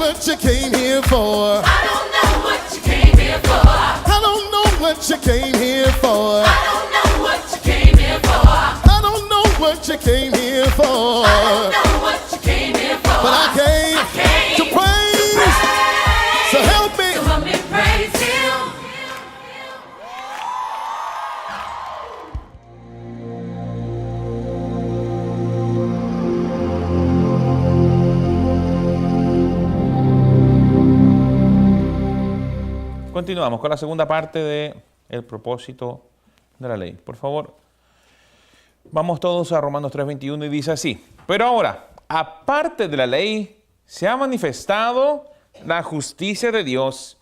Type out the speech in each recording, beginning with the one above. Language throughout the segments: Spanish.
what you came here for. I don't know what you came here for. I don't know what you came here for. I don't know what you came here for. I don't know what you came here for. I don't know what you came here for. But I came to praise. So help me. So help me praise Him. Continuamos con la segunda parte de el propósito de la ley. Por favor, vamos todos a Romanos 3:21 y dice así. Pero ahora, aparte de la ley, se ha manifestado la justicia de Dios,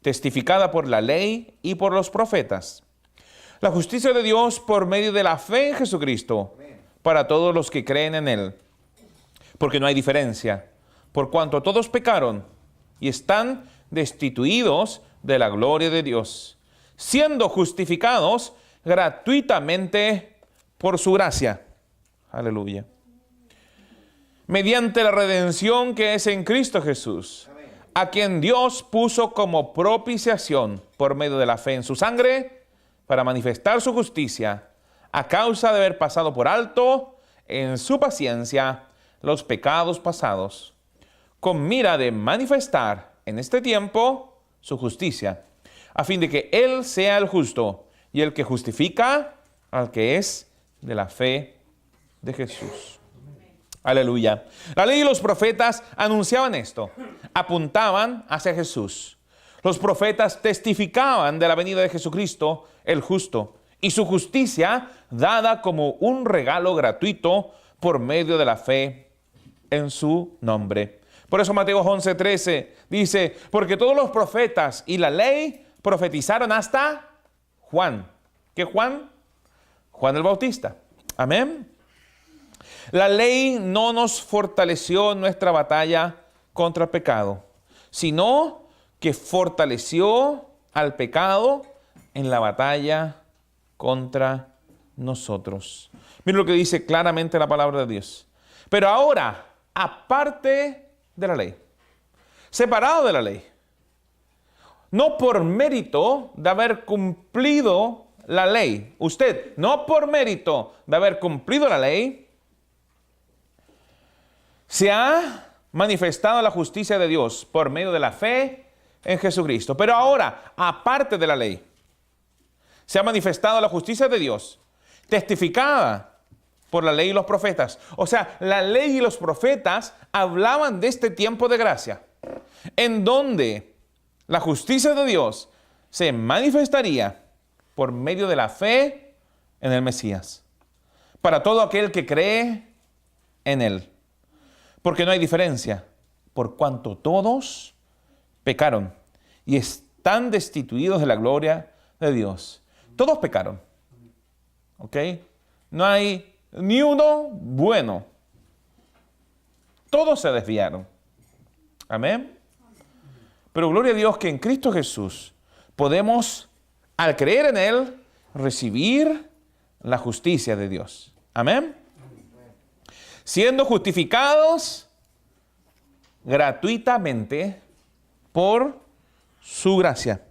testificada por la ley y por los profetas. La justicia de Dios por medio de la fe en Jesucristo, para todos los que creen en Él. Porque no hay diferencia, por cuanto todos pecaron y están destituidos de la gloria de Dios, siendo justificados gratuitamente por su gracia. Aleluya. Mediante la redención que es en Cristo Jesús, a quien Dios puso como propiciación por medio de la fe en su sangre, para manifestar su justicia, a causa de haber pasado por alto en su paciencia los pecados pasados, con mira de manifestar en este tiempo su justicia, a fin de que Él sea el justo y el que justifica al que es de la fe de Jesús. Aleluya. La ley y los profetas anunciaban esto, apuntaban hacia Jesús. Los profetas testificaban de la venida de Jesucristo, el justo, y su justicia dada como un regalo gratuito por medio de la fe en su nombre. Por eso Mateo 11:13 dice, porque todos los profetas y la ley profetizaron hasta Juan. ¿Qué Juan? Juan el Bautista. Amén. La ley no nos fortaleció en nuestra batalla contra el pecado, sino que fortaleció al pecado en la batalla contra nosotros. Miren lo que dice claramente la palabra de Dios. Pero ahora, aparte de la ley, separado de la ley, no por mérito de haber cumplido la ley, usted, no por mérito de haber cumplido la ley, se ha manifestado la justicia de Dios por medio de la fe en Jesucristo. Pero ahora, aparte de la ley, se ha manifestado la justicia de Dios, testificada por la ley y los profetas. O sea, la ley y los profetas hablaban de este tiempo de gracia, en donde la justicia de Dios se manifestaría por medio de la fe en el Mesías, para todo aquel que cree en Él. Porque no hay diferencia, por cuanto todos pecaron y están destituidos de la gloria de Dios. Todos pecaron. ¿Ok? No hay ni uno bueno. Todos se desviaron. Amén. Pero gloria a Dios que en Cristo Jesús podemos, al creer en Él, recibir la justicia de Dios. Amén. Siendo justificados gratuitamente por su gracia.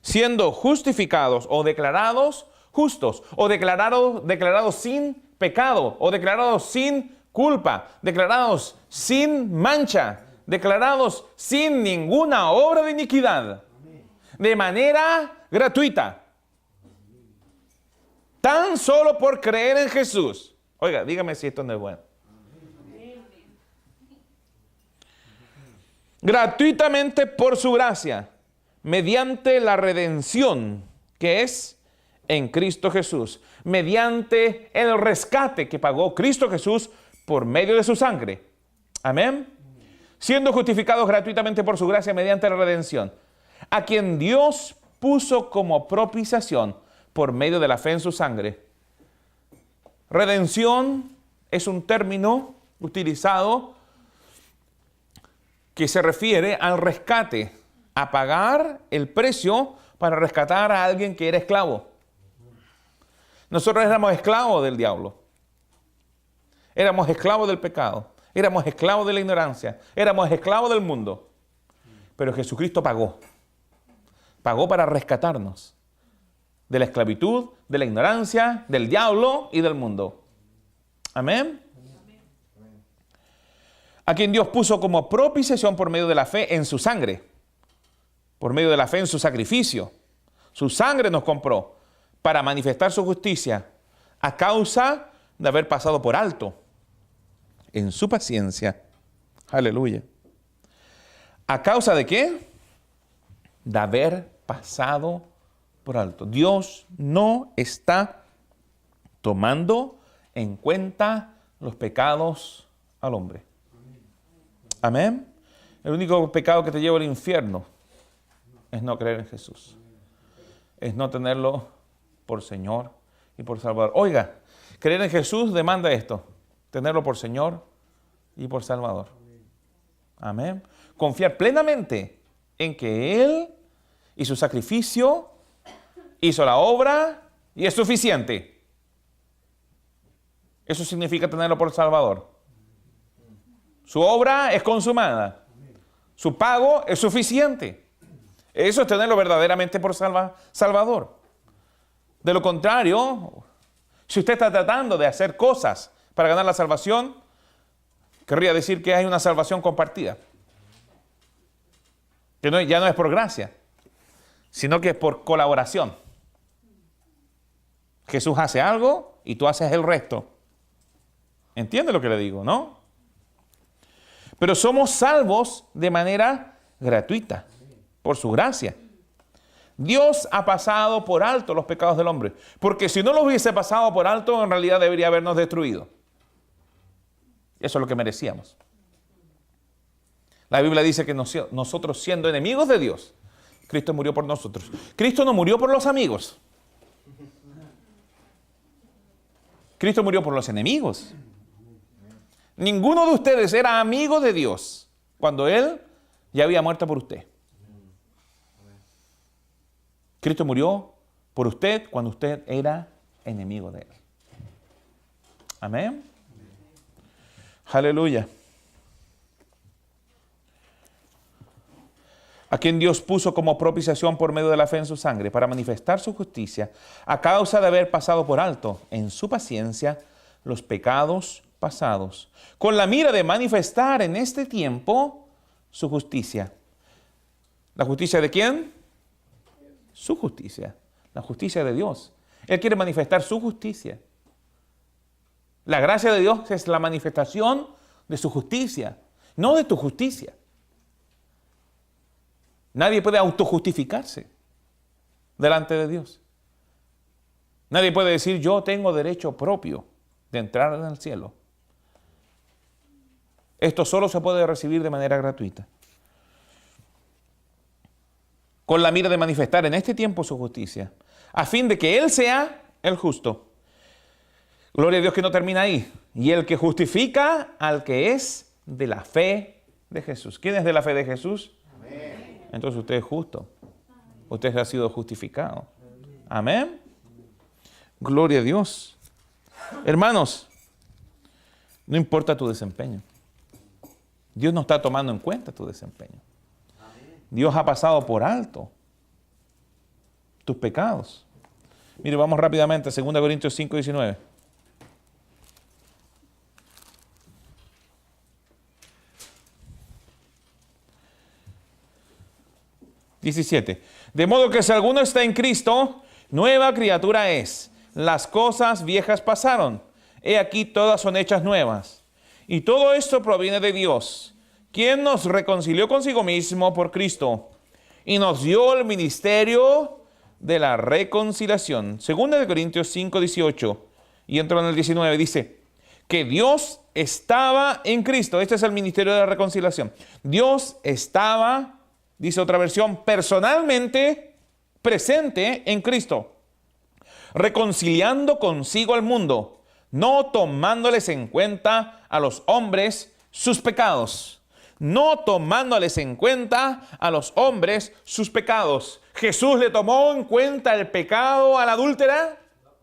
Siendo justificados o declarados justos, o declarados sin pecado, o declarados sin culpa, declarados sin mancha, declarados sin ninguna obra de iniquidad, de manera gratuita, tan solo por creer en Jesús. Oiga, dígame si esto no es bueno. Gratuitamente por su gracia, mediante la redención que es en Cristo Jesús, mediante el rescate que pagó Cristo Jesús por medio de su sangre. Amén. Siendo justificados gratuitamente por su gracia mediante la redención, a quien Dios puso como propiciación por medio de la fe en su sangre. Redención es un término utilizado que se refiere al rescate, a pagar el precio para rescatar a alguien que era esclavo. Nosotros éramos esclavos del diablo. Éramos esclavos del pecado. Éramos esclavos de la ignorancia. Éramos esclavos del mundo. Pero Jesucristo pagó. Pagó para rescatarnos de la esclavitud, de la ignorancia, del diablo y del mundo. Amén. A quien Dios puso como propiciación por medio de la fe en su sangre. Por medio de la fe en su sacrificio. Su sangre nos compró para manifestar su justicia a causa de haber pasado por alto en su paciencia. Aleluya. ¿A causa de qué? De haber pasado por alto. Dios no está tomando en cuenta los pecados al hombre. Amén. El único pecado que te lleva al infierno es no creer en Jesús. Es no tenerlo por Señor y por Salvador. Oiga, creer en Jesús demanda esto. Tenerlo por Señor y por Salvador. Amén. Confiar plenamente en que Él y su sacrificio hizo la obra y es suficiente. Eso significa tenerlo por Salvador. Su obra es consumada. Su pago es suficiente. Eso es tenerlo verdaderamente por Salvador. De lo contrario, si usted está tratando de hacer cosas para ganar la salvación, querría decir que hay una salvación compartida. Que ya no es por gracia, sino que es por colaboración. Jesús hace algo y tú haces el resto. ¿Entiende lo que le digo, no? Pero somos salvos de manera gratuita, por su gracia. Dios ha pasado por alto los pecados del hombre, porque si no los hubiese pasado por alto, en realidad debería habernos destruido. Eso es lo que merecíamos. La Biblia dice que nosotros, siendo enemigos de Dios, Cristo murió por nosotros. Cristo no murió por los amigos. Cristo murió por los enemigos. Ninguno de ustedes era amigo de Dios cuando Él ya había muerto por usted. Cristo murió por usted cuando usted era enemigo de Él. Amén. Aleluya. A quien Dios puso como propiciación por medio de la fe en su sangre para manifestar su justicia a causa de haber pasado por alto en su paciencia los pecados pasados, con la mira de manifestar en este tiempo su justicia. ¿La justicia de quién? Su justicia. La justicia de Dios. Él quiere manifestar su justicia. La gracia de Dios es la manifestación de su justicia, no de tu justicia. Nadie puede autojustificarse delante de Dios. Nadie puede decir, yo tengo derecho propio de entrar en el cielo. Esto solo se puede recibir de manera gratuita. Con la mira de manifestar en este tiempo su justicia, a fin de que Él sea el justo. Gloria a Dios que no termina ahí. Y el que justifica al que es de la fe de Jesús. ¿Quién es de la fe de Jesús? Amén. Entonces usted es justo. Usted ha sido justificado. Amén. Gloria a Dios. Hermanos, no importa tu desempeño. Dios no está tomando en cuenta tu desempeño. Dios ha pasado por alto tus pecados. Mire, vamos rápidamente a 2 Corintios 5, 19. De modo que si alguno está en Cristo, nueva criatura es. Las cosas viejas pasaron. He aquí todas son hechas nuevas. Y todo esto proviene de Dios, quien nos reconcilió consigo mismo por Cristo y nos dio el ministerio de la reconciliación. 2 Corintios 5, 18 y entro en el 19, dice que Dios estaba en Cristo. Este es el ministerio de la reconciliación. Dios estaba, dice otra versión, personalmente presente en Cristo, reconciliando consigo al mundo, no tomándoles en cuenta a los hombres sus pecados. No tomándoles en cuenta a los hombres sus pecados. ¿Jesús le tomó en cuenta el pecado a la adúltera?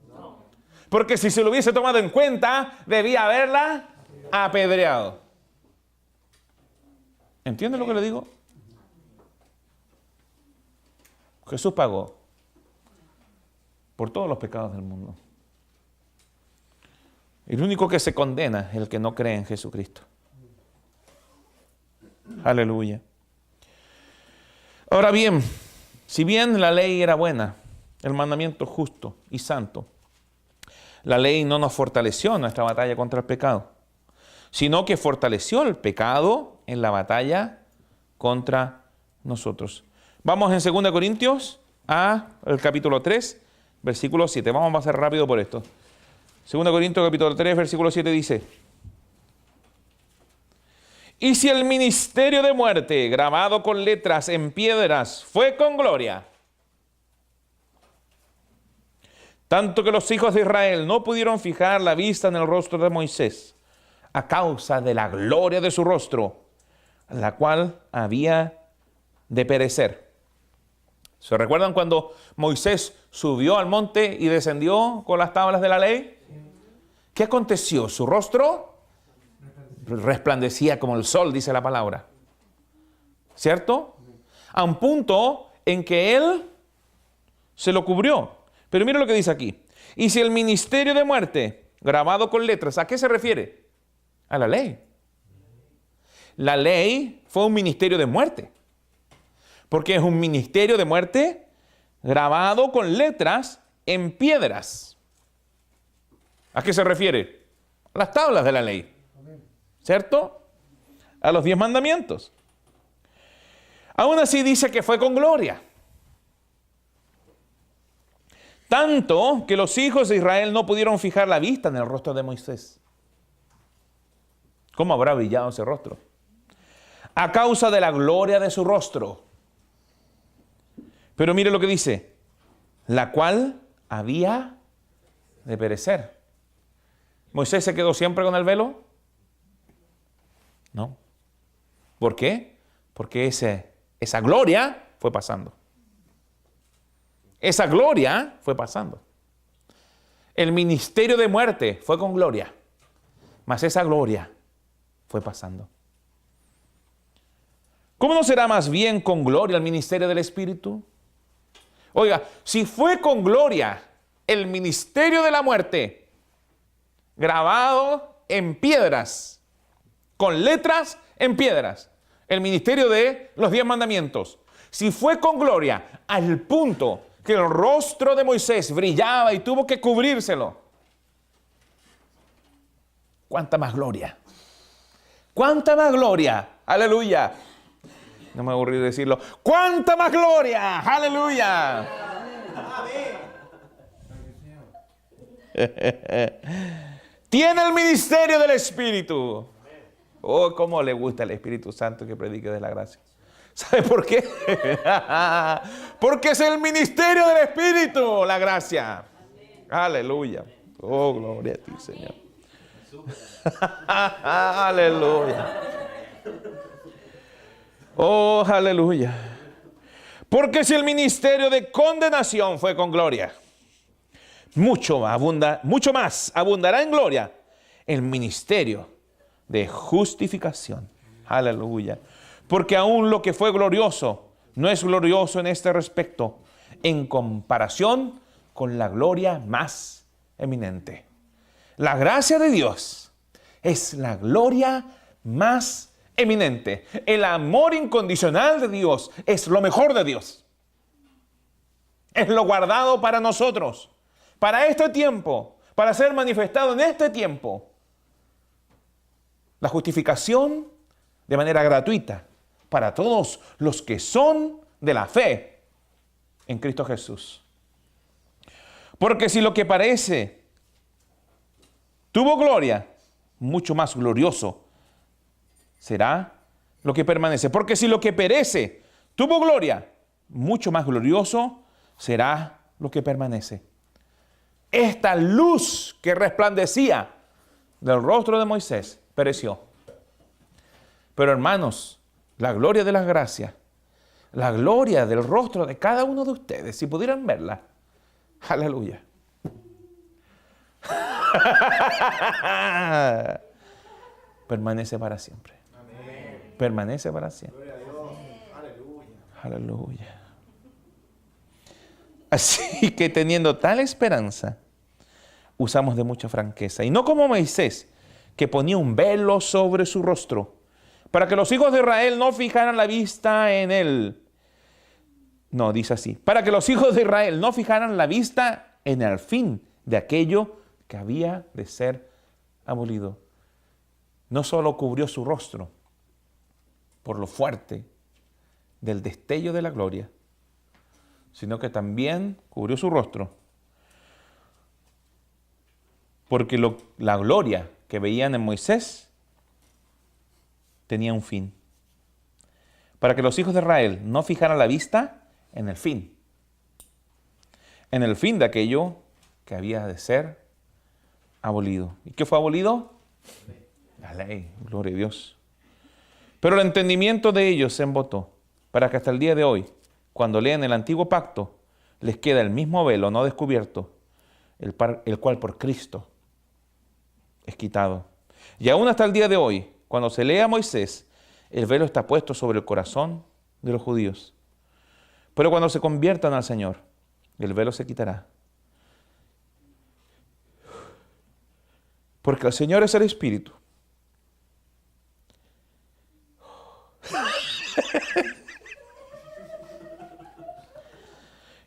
No. Porque si se lo hubiese tomado en cuenta, debía haberla apedreado. ¿Entiende lo que le digo? Jesús pagó por todos los pecados del mundo. El único que se condena es el que no cree en Jesucristo. Aleluya. Ahora bien, si bien la ley era buena, el mandamiento justo y santo, la ley no nos fortaleció en nuestra batalla contra el pecado, sino que fortaleció el pecado en la batalla contra nosotros. Vamos en 2 Corintios al capítulo 3, versículo 7. Vamos a pasar rápido por esto. 2 Corintios capítulo 3, versículo 7 dice: y si el ministerio de muerte, grabado con letras en piedras, fue con gloria, tanto que los hijos de Israel no pudieron fijar la vista en el rostro de Moisés, a causa de la gloria de su rostro, la cual había de perecer. ¿Se recuerdan cuando Moisés subió al monte y descendió con las tablas de la ley? ¿Qué aconteció? Su rostro resplandecía como el sol, dice la palabra. ¿Cierto? A un punto en que él se lo cubrió. Pero mira lo que dice aquí. Y si el ministerio de muerte, grabado con letras, ¿a qué se refiere? A la ley. La ley fue un ministerio de muerte. Porque es un ministerio de muerte grabado con letras en piedras. ¿A qué se refiere? A las tablas de la ley. ¿Cierto? A los 10 mandamientos. Aún así dice que fue con gloria. Tanto que los hijos de Israel no pudieron fijar la vista en el rostro de Moisés. ¿Cómo habrá brillado ese rostro? A causa de la gloria de su rostro. Pero mire lo que dice: la cual había de perecer. ¿Moisés se quedó siempre con el velo? No. ¿Por qué? Porque esa gloria fue pasando. Esa gloria fue pasando. El ministerio de muerte fue con gloria, mas esa gloria fue pasando. ¿Cómo no será más bien con gloria el ministerio del Espíritu? Oiga, si fue con gloria el ministerio de la muerte, grabado en piedras, con letras en piedras, el ministerio de los 10 mandamientos, si fue con gloria al punto que el rostro de Moisés brillaba y tuvo que cubrírselo, ¿cuánta más gloria? ¿Cuánta más gloria? Aleluya. No me aburrí de decirlo. ¡Cuánta más gloria! ¡Aleluya! Tiene el ministerio del Espíritu. Oh, cómo le gusta el Espíritu Santo que predique de la gracia. ¿Sabe por qué? Porque es el ministerio del Espíritu, la gracia. Aleluya. Oh, gloria a ti, Señor. Aleluya. Oh, aleluya. Porque si el ministerio de condenación fue con gloria, mucho más abundará en gloria el ministerio de justificación. Aleluya. Porque aún lo que fue glorioso no es glorioso en este respecto, en comparación con la gloria más eminente. La gracia de Dios es la gloria más eminente. El amor incondicional de Dios es lo mejor de Dios. Es lo guardado para nosotros, para este tiempo, para ser manifestado en este tiempo. La justificación de manera gratuita para todos los que son de la fe en Cristo Jesús. Porque si lo que parece tuvo gloria, mucho más glorioso será lo que permanece. Porque si lo que perece tuvo gloria, mucho más glorioso será lo que permanece. Esta luz que resplandecía del rostro de Moisés pereció. Pero hermanos, la gloria de las gracias, la gloria del rostro de cada uno de ustedes, si pudieran verla, aleluya. Permanece para siempre. Amén. Permanece para siempre. Gloria a Dios. Aleluya. Aleluya. Así que teniendo tal esperanza, usamos de mucha franqueza. Y no como Moisés, que ponía un velo sobre su rostro, para que los hijos de Israel no fijaran la vista en él. No, dice así. Para que los hijos de Israel no fijaran la vista en el fin de aquello que había de ser abolido. No solo cubrió su rostro por lo fuerte del destello de la gloria, sino que también cubrió su rostro porque la gloria que veían en Moisés tenía un fin. Para que los hijos de Israel no fijaran la vista en el fin de aquello que había de ser abolido. ¿Y qué fue abolido? La ley, gloria a Dios. Pero el entendimiento de ellos se embotó, para que hasta el día de hoy, cuando leen el antiguo pacto, les queda el mismo velo no descubierto, el cual por Cristo es quitado. Y aún hasta el día de hoy, cuando se lee a Moisés, el velo está puesto sobre el corazón de los judíos. Pero cuando se conviertan al Señor, el velo se quitará. Porque el Señor es el Espíritu.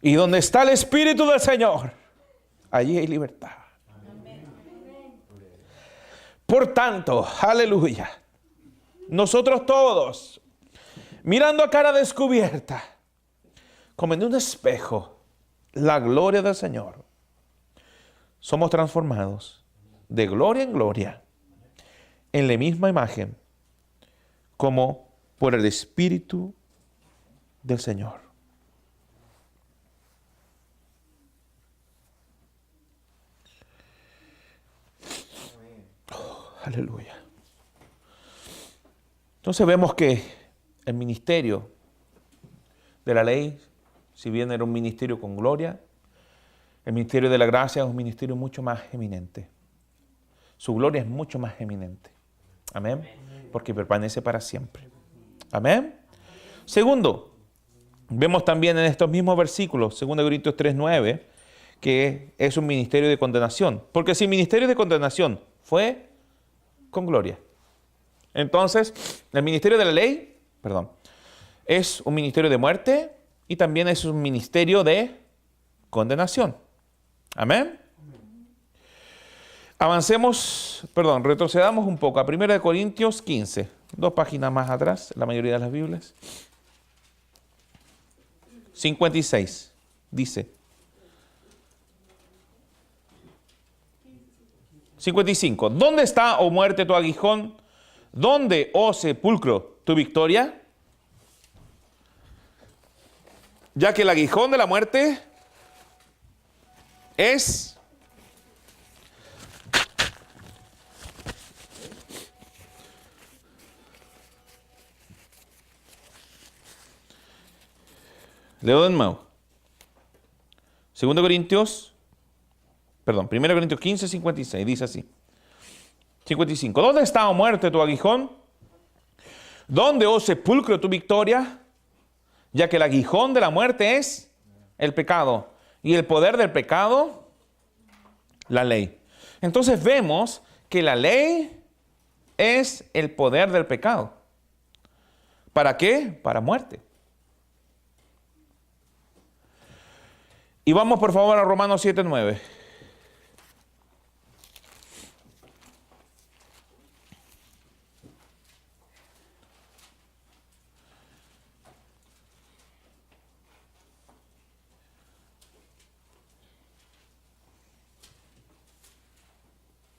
Y donde está el Espíritu del Señor, allí hay libertad. Por tanto, aleluya, nosotros todos, mirando a cara descubierta, como en un espejo, la gloria del Señor, somos transformados de gloria en gloria, en la misma imagen, como por el Espíritu del Señor. Aleluya. Entonces vemos que el ministerio de la ley, si bien era un ministerio con gloria, el ministerio de la gracia es un ministerio mucho más eminente. Su gloria es mucho más eminente. Amén. Porque permanece para siempre. Amén. Segundo, vemos también en estos mismos versículos, 2 Corintios 3:9, que es un ministerio de condenación. Porque si el ministerio de condenación fue con gloria, entonces el ministerio de la ley, es un ministerio de muerte y también es un ministerio de condenación. Amén. Retrocedamos un poco a 1 Corintios 15, 2 páginas más atrás, la mayoría de las Biblias. 56, dice. 55. ¿Dónde está, oh muerte, tu aguijón? ¿Dónde, oh sepulcro, tu victoria? Ya que el aguijón de la muerte es leo de nuevo. 1 Corintios 15, 56, dice así. 55. ¿Dónde está, oh muerte, tu aguijón? ¿Dónde, oh sepulcro, tu victoria? Ya que el aguijón de la muerte es el pecado. Y el poder del pecado, la ley. Entonces vemos que la ley es el poder del pecado. ¿Para qué? Para muerte. Y vamos por favor a Romanos 7:9.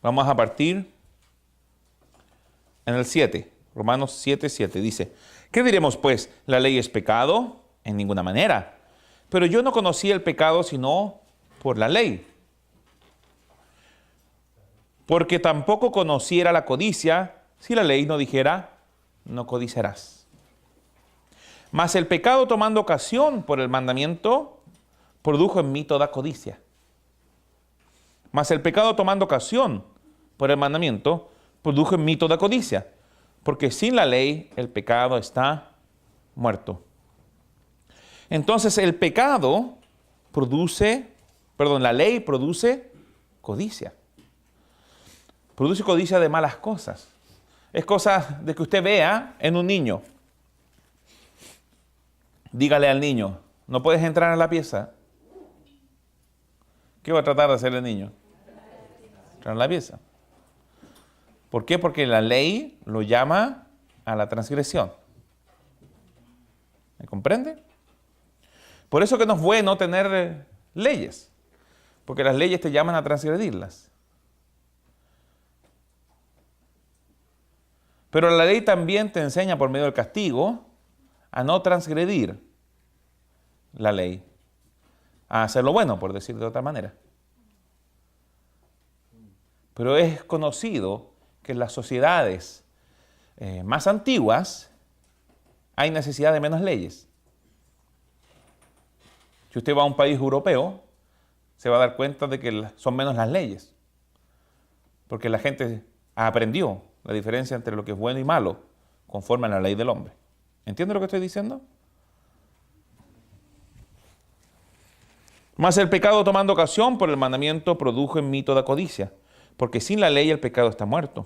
Vamos a partir en el 7, Romanos 7:7. Dice, ¿qué diremos pues? ¿La ley es pecado? En ninguna manera. Pero yo no conocí el pecado sino por la ley. Porque tampoco conociera la codicia si la ley no dijera, no codiciarás. Mas el pecado, tomando ocasión por el mandamiento, produjo en mí toda codicia. Mas el pecado, tomando ocasión por el mandamiento, produjo en mí toda codicia. Porque sin la ley el pecado está muerto. Entonces el pecado la ley produce codicia. Produce codicia de malas cosas. Es cosa de que usted vea en un niño. Dígale al niño, no puedes entrar a la pieza. ¿Qué va a tratar de hacer el niño? Entrar a la pieza. ¿Por qué? Porque la ley lo llama a la transgresión. ¿Me comprende? Por eso que no es bueno tener leyes, porque las leyes te llaman a transgredirlas. Pero la ley también te enseña por medio del castigo a no transgredir la ley, a hacer lo bueno, por decir de otra manera. Pero es conocido que en las sociedades más antiguas hay necesidad de menos leyes. Si usted va a un país europeo, se va a dar cuenta de que son menos las leyes, porque la gente aprendió la diferencia entre lo que es bueno y malo conforme a la ley del hombre. ¿Entiende lo que estoy diciendo? Mas el pecado, tomando ocasión por el mandamiento, produjo en mí toda codicia, porque sin la ley el pecado está muerto.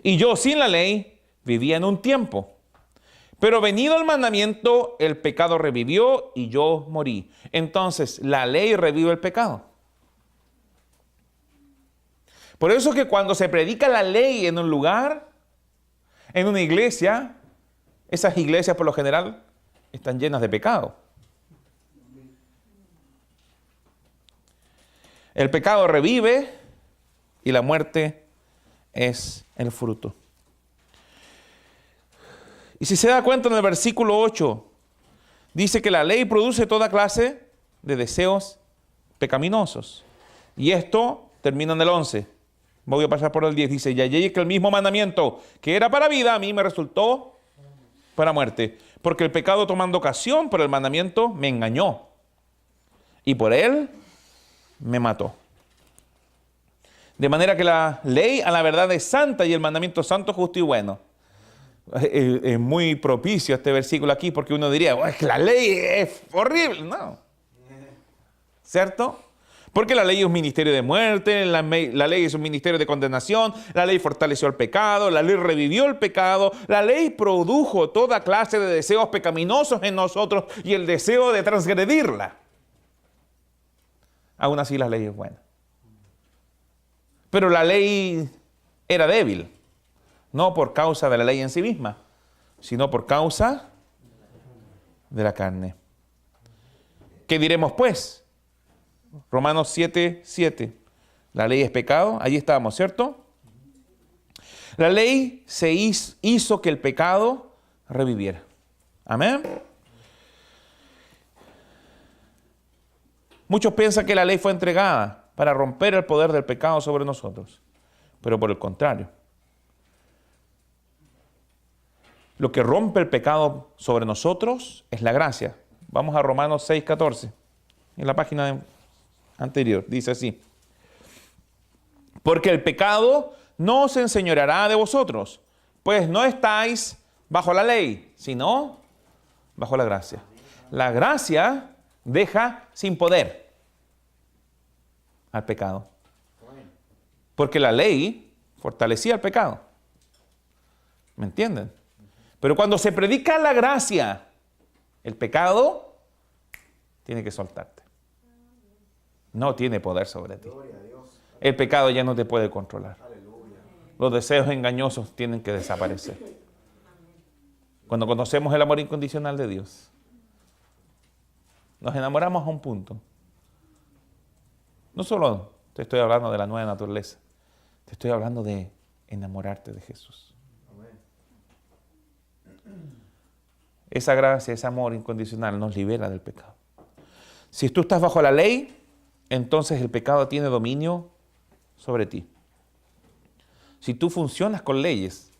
Y yo sin la ley vivía en un tiempo. Pero venido el mandamiento, el pecado revivió y yo morí. Entonces, la ley revive el pecado. Por eso es que cuando se predica la ley en un lugar, en una iglesia, esas iglesias por lo general están llenas de pecado. El pecado revive y la muerte es el fruto. Y si se da cuenta en el versículo 8, dice que la ley produce toda clase de deseos pecaminosos. Y esto termina en el 11. Voy a pasar por el 10. Dice, y allí que el mismo mandamiento que era para vida, a mí me resultó para muerte. Porque el pecado, tomando ocasión por el mandamiento, me engañó. Y por él me mató. De manera que la ley a la verdad es santa y el mandamiento santo, justo y bueno. Es muy propicio este versículo aquí porque uno diría, oh, es que la ley es horrible. No. ¿Cierto? Porque la ley es un ministerio de muerte, la ley es un ministerio de condenación, la ley fortaleció el pecado, la ley revivió el pecado, la ley produjo toda clase de deseos pecaminosos en nosotros y el deseo de transgredirla. Aún así la ley es buena. Pero la ley era débil. No por causa de la ley en sí misma, sino por causa de la carne. ¿Qué diremos pues? Romanos 7:7. La ley es pecado, allí estábamos, ¿cierto? La ley se hizo que el pecado reviviera. Amén. Muchos piensan que la ley fue entregada para romper el poder del pecado sobre nosotros, pero por el contrario. Lo que rompe el pecado sobre nosotros es la gracia. Vamos a Romanos 6:14. En la página anterior dice así. Porque el pecado no se enseñoreará de vosotros, pues no estáis bajo la ley, sino bajo la gracia. La gracia deja sin poder al pecado. Porque la ley fortalecía el pecado. ¿Me entienden? Pero cuando se predica la gracia, el pecado tiene que soltarte. No tiene poder sobre ti. El pecado ya no te puede controlar. Los deseos engañosos tienen que desaparecer. Cuando conocemos el amor incondicional de Dios, nos enamoramos a un punto. No solo te estoy hablando de la nueva naturaleza, te estoy hablando de enamorarte de Jesús. Esa gracia, ese amor incondicional nos libera del pecado. Si tú estás bajo la ley, entonces el pecado tiene dominio sobre ti. Si tú funcionas con leyes,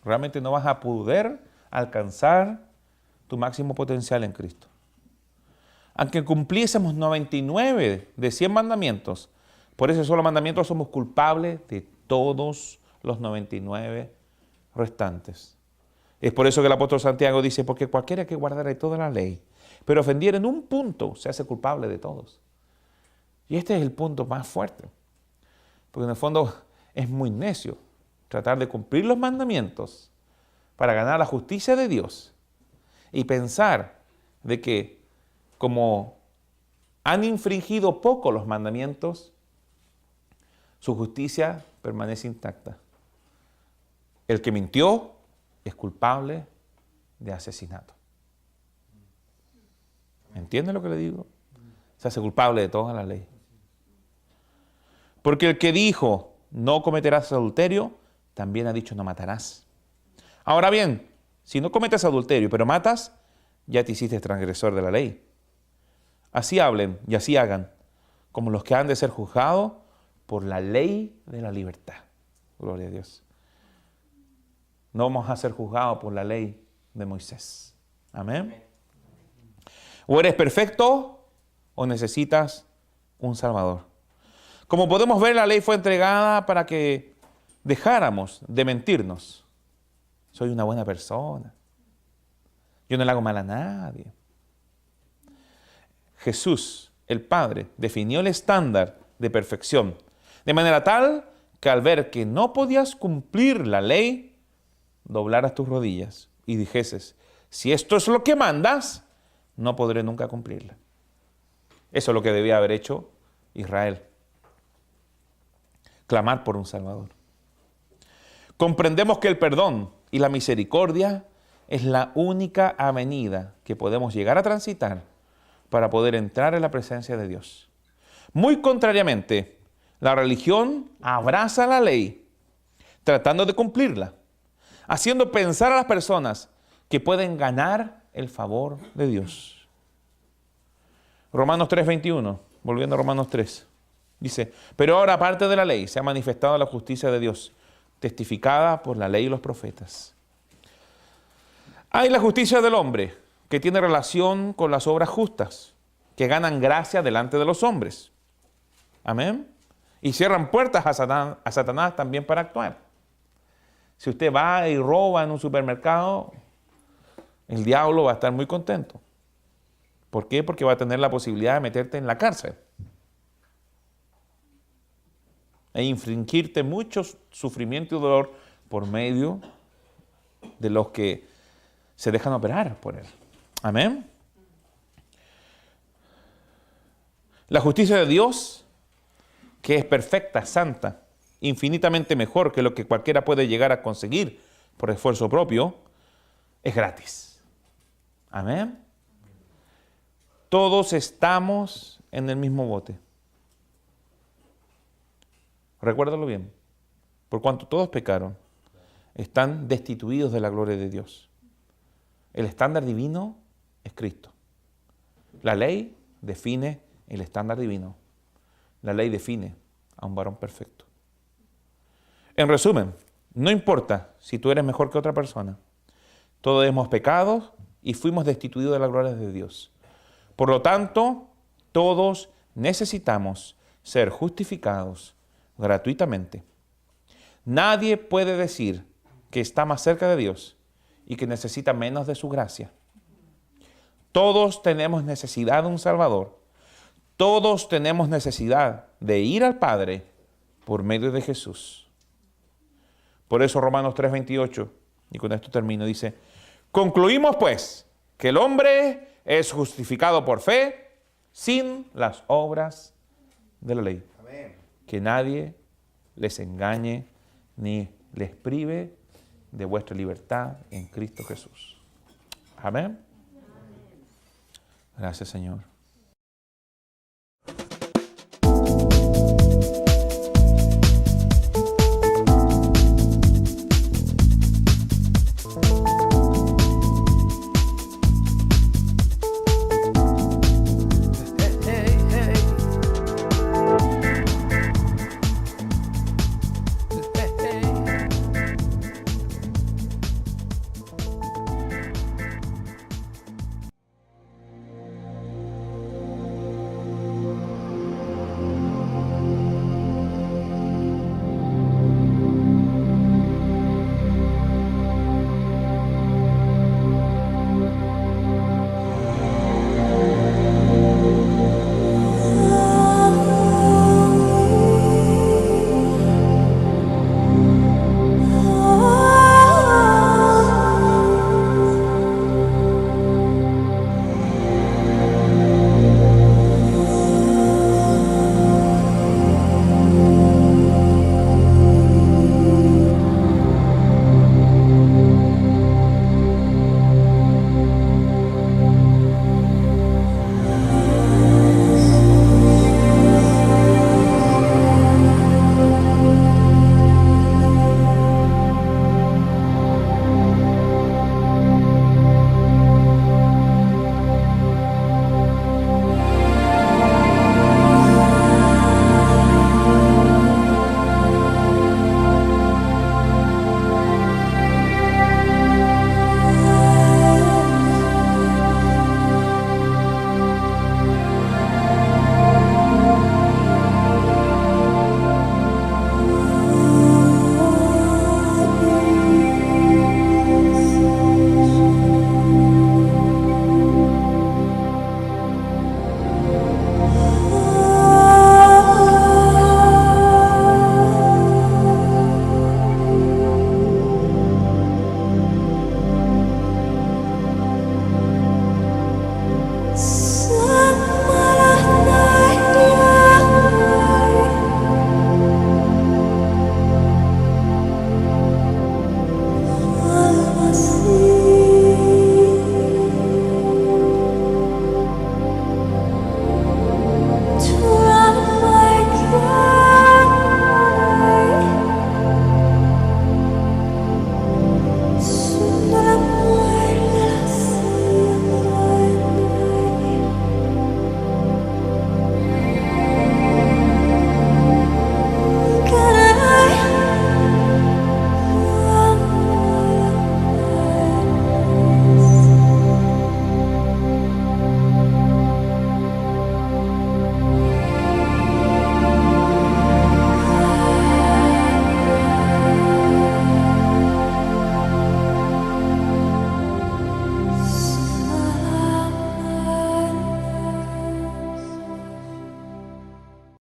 realmente no vas a poder alcanzar tu máximo potencial en Cristo. Aunque cumpliésemos 99 de 100 mandamientos, por ese solo mandamiento somos culpables de todos los 99 restantes. Es por eso que el apóstol Santiago dice, porque cualquiera que guardare toda la ley, pero ofendiera en un punto, se hace culpable de todos. Y este es el punto más fuerte. Porque en el fondo es muy necio tratar de cumplir los mandamientos para ganar la justicia de Dios y pensar de que como han infringido poco los mandamientos, su justicia permanece intacta. El que mintió es culpable de asesinato. ¿Entiende lo que le digo? Se hace culpable de toda la ley. Porque el que dijo, no cometerás adulterio, también ha dicho, no matarás. Ahora bien, si no cometes adulterio, pero matas, ya te hiciste transgresor de la ley. Así hablen y así hagan, como los que han de ser juzgados por la ley de la libertad. Gloria a Dios. No vamos a ser juzgados por la ley de Moisés. Amén. O eres perfecto o necesitas un Salvador. Como podemos ver, la ley fue entregada para que dejáramos de mentirnos. Soy una buena persona. Yo no le hago mal a nadie. Jesús, el Padre, definió el estándar de perfección, de manera tal que al ver que no podías cumplir la ley, doblaras tus rodillas y dijeses, si esto es lo que mandas, no podré nunca cumplirla. Eso es lo que debía haber hecho Israel. Clamar por un Salvador. Comprendemos que el perdón y la misericordia es la única avenida que podemos llegar a transitar para poder entrar en la presencia de Dios. Muy contrariamente, la religión abraza la ley, tratando de cumplirla, haciendo pensar a las personas que pueden ganar el favor de Dios. Romanos 3:21, volviendo a Romanos 3, dice, pero ahora aparte de la ley se ha manifestado la justicia de Dios, testificada por la ley y los profetas. Hay la justicia del hombre, que tiene relación con las obras justas, que ganan gracia delante de los hombres. Amén. Y cierran puertas a Satanás también para actuar. Si usted va y roba en un supermercado, el diablo va a estar muy contento. ¿Por qué? Porque va a tener la posibilidad de meterte en la cárcel e infringirte mucho sufrimiento y dolor por medio de los que se dejan operar por él. Amén. La justicia de Dios, que es perfecta, santa, infinitamente mejor que lo que cualquiera puede llegar a conseguir por esfuerzo propio, es gratis. Amén. Todos estamos en el mismo bote. Recuérdalo bien. Por cuanto todos pecaron, están destituidos de la gloria de Dios. El estándar divino es Cristo. La ley define el estándar divino. La ley define a un varón perfecto. En resumen, no importa si tú eres mejor que otra persona. Todos hemos pecado y fuimos destituidos de la gloria de Dios. Por lo tanto, todos necesitamos ser justificados gratuitamente. Nadie puede decir que está más cerca de Dios y que necesita menos de su gracia. Todos tenemos necesidad de un Salvador. Todos tenemos necesidad de ir al Padre por medio de Jesús. Por eso Romanos 3:28, y con esto termino, dice, concluimos pues que el hombre es justificado por fe sin las obras de la ley. Amén. Que nadie les engañe ni les prive de vuestra libertad en Cristo Jesús. Amén. Gracias, Señor.